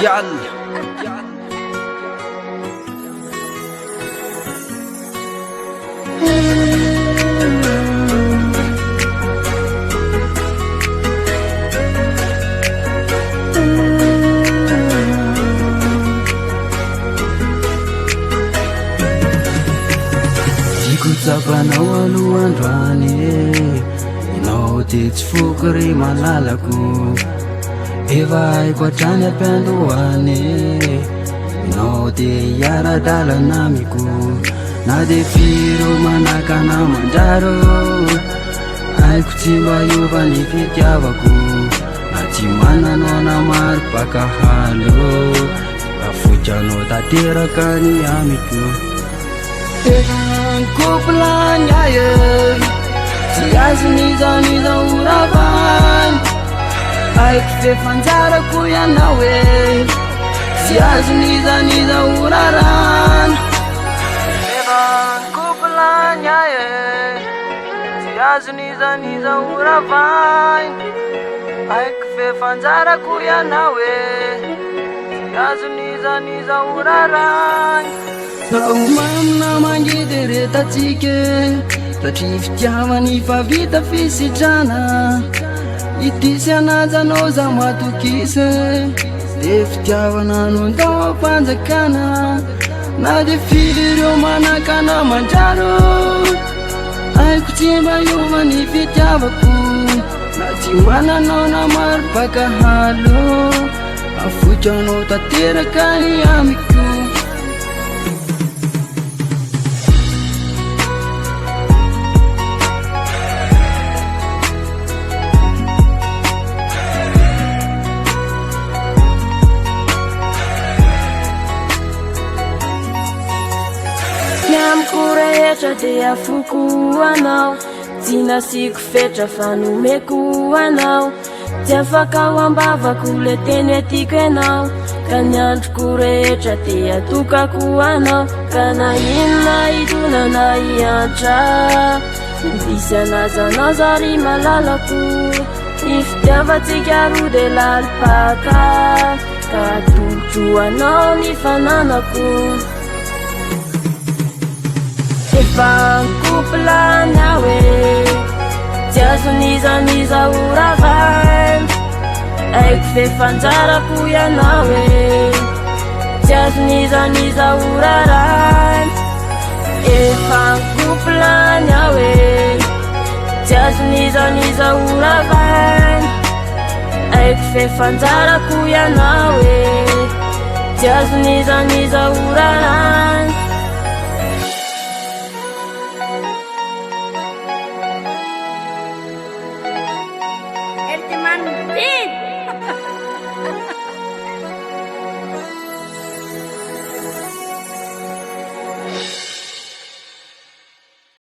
mondial. Tsapanao alohandroany inao de tsy foko ry malalako efa haiko hatrany ampiandohany inao de hiara-dalana amiko na de firo manakana mandraro haiko tsy mba hiova ny fitiavako na tsy mananao namaro baka halo afojanao tanteraka ny amiko Kuplan aye si azniza uravan ay kfefanzara kuya nawe si azniza uraran kuplan aye si azniza uravan ay kfefanzara kuya nawe si azniza uraran Mamna mangidereta tsike satria fitiavany fa vita fisitrana itisy anajanao za matokise de fitiavana nondao ampanjakana na de firy ireo manakana mandraro haiko tsy mba hiova ny fitiavako na tsy mananao namaro baka halo afotranao tanteraka ny amiko Kurehetra de afoko anao tsy nasiko fetra fa nomeko anao tsy afaka ho ambavako le teny atiko enao ka ny androko rehetra de atokako anao ka na inona idona na iantra misy anazanao zary malalako ny fitiavatsika ro de lalipaka ka atolotro anao ny fananako Kuplan awe tsy azoniza uravan ay kfefanjara kuya nawe tsy azoniza uraran kuplan awe tsy azoniza uravan ay kfefanjara kuya nawe tsy azoniza uraran